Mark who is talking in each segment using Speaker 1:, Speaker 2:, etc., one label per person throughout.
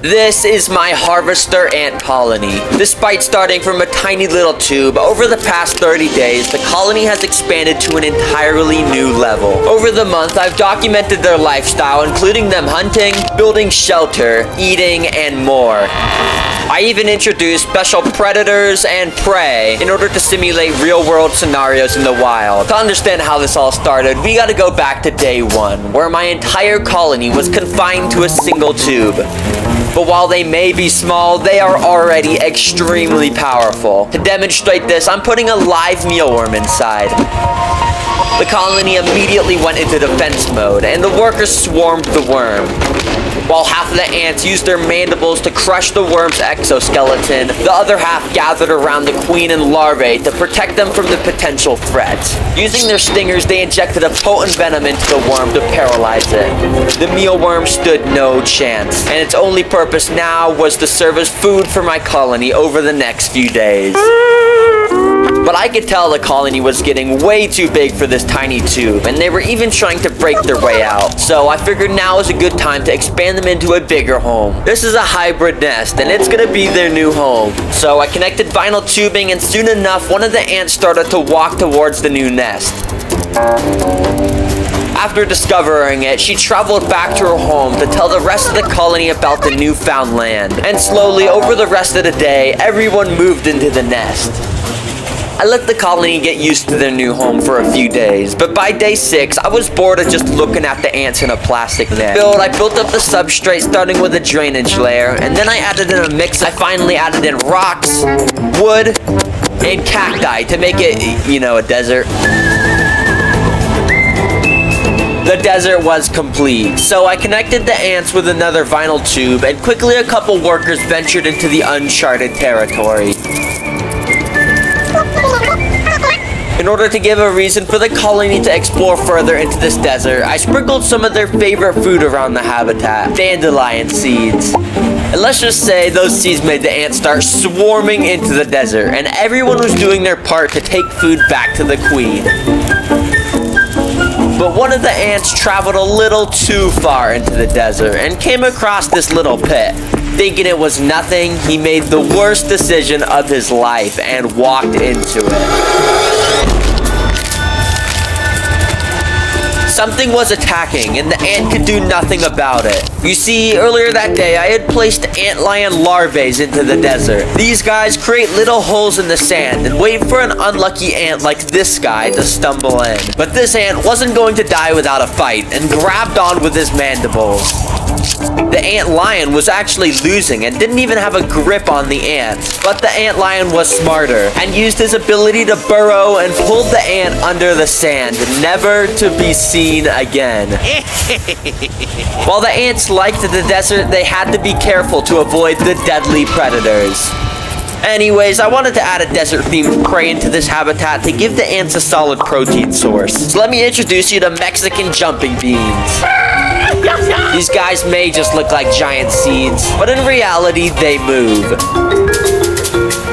Speaker 1: This is my harvester ant colony. Despite starting from a tiny little tube, over the past 30 days, the colony has expanded to an entirely new level. Over the month, I've documented their lifestyle, including them hunting, building shelter, eating, and more. I even introduced special predators and prey in order to simulate real-world scenarios in the wild. To understand how this all started, we gotta go back to day one, where my entire colony was confined to a single tube. But while they may be small, they are already extremely powerful. To demonstrate this, I'm putting a live mealworm inside. The colony immediately went into defense mode, and the workers swarmed the worm. While half of the ants used their mandibles to crush the worm's exoskeleton, the other half gathered around the queen and larvae to protect them from the potential threats. Using their stingers, they injected a potent venom into the worm to paralyze it. The mealworm stood no chance, and its only purpose now was to serve as food for my colony over the next few days. But I could tell the colony was getting way too big for this tiny tube, and they were even trying to break their way out. So I figured now is a good time to expand them into a bigger home. This is a hybrid nest, and it's gonna be their new home. So I connected vinyl tubing, and soon enough, one of the ants started to walk towards the new nest. After discovering it, she traveled back to her home to tell the rest of the colony about the newfound land. And slowly, over the rest of the day, everyone moved into the nest. I let the colony get used to their new home for a few days, but by day 6, I was bored of just looking at the ants in a plastic net. I built up the substrate starting with a drainage layer, and then I added in a mix. I finally added in rocks, wood, and cacti to make it, a desert. The desert was complete, so I connected the ants with another vinyl tube, and quickly a couple workers ventured into the uncharted territory. In order to give a reason for the colony to explore further into this desert, I sprinkled some of their favorite food around the habitat, dandelion seeds. And let's just say those seeds made the ants start swarming into the desert, and everyone was doing their part to take food back to the queen. But one of the ants traveled a little too far into the desert and came across this little pit. Thinking it was nothing, he made the worst decision of his life and walked into it. Something was attacking, and the ant could do nothing about it. You see, earlier that day, I had placed antlion larvae into the desert. These guys create little holes in the sand and wait for an unlucky ant like this guy to stumble in. But this ant wasn't going to die without a fight and grabbed on with his mandibles. The antlion was actually losing and didn't even have a grip on the ant. But the antlion was smarter and used his ability to burrow and pulled the ant under the sand, never to be seen again. While the ants liked the desert, they had to be careful to avoid the deadly predators. Anyways, I wanted to add a desert-themed prey into this habitat to give the ants a solid protein source. So let me introduce you to Mexican jumping beans. These guys may just look like giant seeds, but in reality, they move.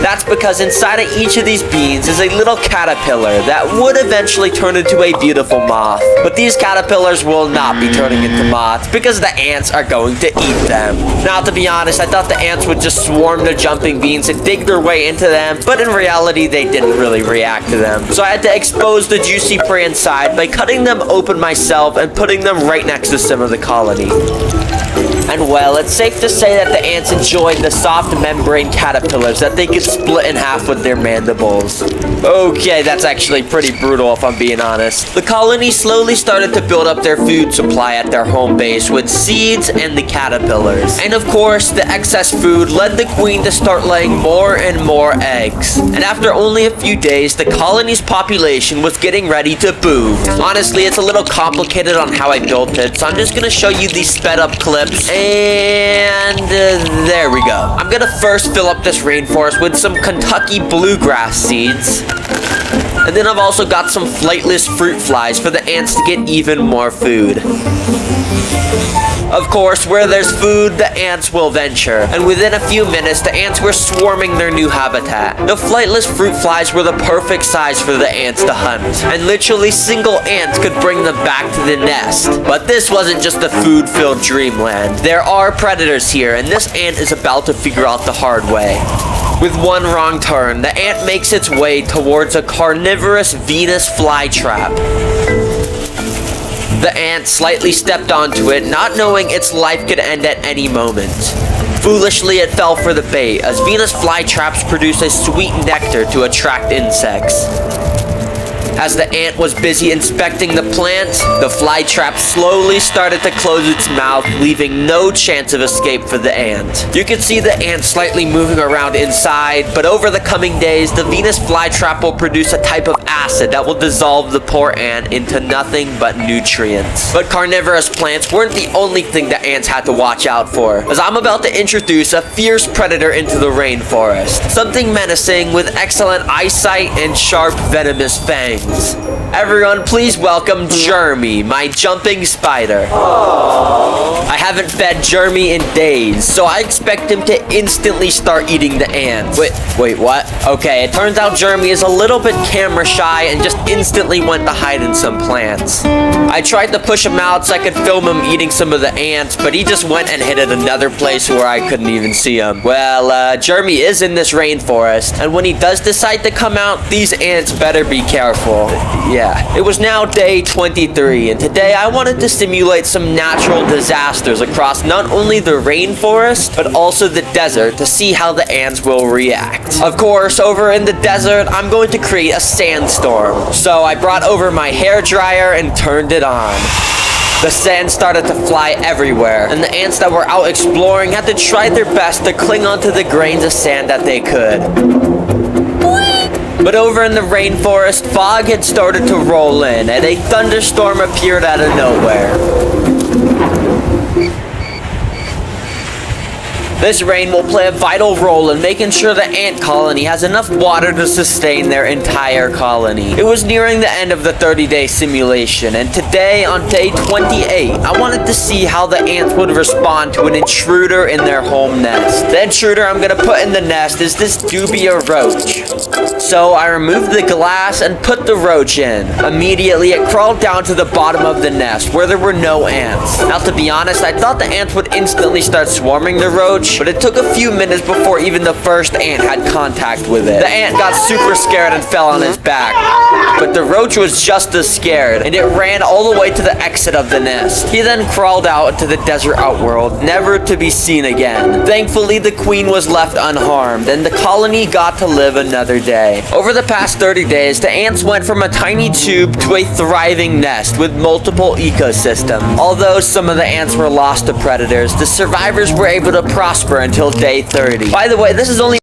Speaker 1: That's because inside of each of these beans is a little caterpillar that would eventually turn into a beautiful moth. But these caterpillars will not be turning into moths because the ants are going to eat them. Now, to be honest, I thought the ants would just swarm the jumping beans and dig their way into them, but in reality, they didn't really react to them. So I had to expose the juicy prey inside by cutting them open myself and putting them right next to some of the colony. And well, it's safe to say that the ants enjoyed the soft membrane caterpillars that they could split in half with their mandibles. Okay, that's actually pretty brutal if I'm being honest. The colony slowly started to build up their food supply at their home base with seeds and the caterpillars. And of course, the excess food led the queen to start laying more and more eggs. And after only a few days, the colony's population was getting ready to boom. Honestly, it's a little complicated on how I built it, so I'm just gonna show you these sped up clips. And there we go. I'm gonna first fill up this rainforest with some Kentucky bluegrass seeds. And then I've also got some flightless fruit flies for the ants to get even more food. Of course, where there's food, the ants will venture. And within a few minutes, the ants were swarming their new habitat. The flightless fruit flies were the perfect size for the ants to hunt. And literally single ants could bring them back to the nest. But this wasn't just a food-filled dreamland. There are predators here, and this ant is about to figure out the hard way. With one wrong turn, the ant makes its way towards a carnivorous Venus flytrap. The ant slightly stepped onto it, not knowing its life could end at any moment. Foolishly, it fell for the bait, as Venus flytraps produce a sweet nectar to attract insects. As the ant was busy inspecting the plant, the flytrap slowly started to close its mouth, leaving no chance of escape for the ant. You can see the ant slightly moving around inside, but over the coming days, the Venus flytrap will produce a type of acid that will dissolve the poor ant into nothing but nutrients. But carnivorous plants weren't the only thing the ants had to watch out for, as I'm about to introduce a fierce predator into the rainforest. Something menacing with excellent eyesight and sharp venomous fangs. Everyone, please welcome Jeremy, my jumping spider. I haven't fed Jeremy in days, so I expect him to instantly start eating the ants. Wait, what? Okay, it turns out Jeremy is a little bit camera shy and just instantly went to hide in some plants. I tried to push him out so I could film him eating some of the ants, but he just went and hid at another place where I couldn't even see him. Well, Jeremy is in this rainforest, and when he does decide to come out, these ants better be careful. Yeah, it was now day 23, and today I wanted to simulate some natural disasters across not only the rainforest, but also the desert to see how the ants will react. Of course, over in the desert, I'm going to create a sandstorm. So I brought over my hairdryer and turned it on. The sand started to fly everywhere, and the ants that were out exploring had to try their best to cling onto the grains of sand that they could. But over in the rainforest, fog had started to roll in, and a thunderstorm appeared out of nowhere. This rain will play a vital role in making sure the ant colony has enough water to sustain their entire colony. It was nearing the end of the 30-day simulation, and today, on day 28, I wanted to see how the ants would respond to an intruder in their home nest. The intruder I'm gonna put in the nest is this dubia roach. So I removed the glass and put the roach in. Immediately, it crawled down to the bottom of the nest where there were no ants. Now, to be honest, I thought the ants would instantly start swarming the roach, but it took a few minutes before even the first ant had contact with it. The ant got super scared and fell on his back, but the roach was just as scared, and it ran all the way to the exit of the nest. He then crawled out into the desert outworld, never to be seen again. Thankfully, the queen was left unharmed, and the colony got to live another day. Over the past 30 days, the ants went from a tiny tube to a thriving nest with multiple ecosystems. Although some of the ants were lost to predators, the survivors were able to prosper until day 30. By the way, this is only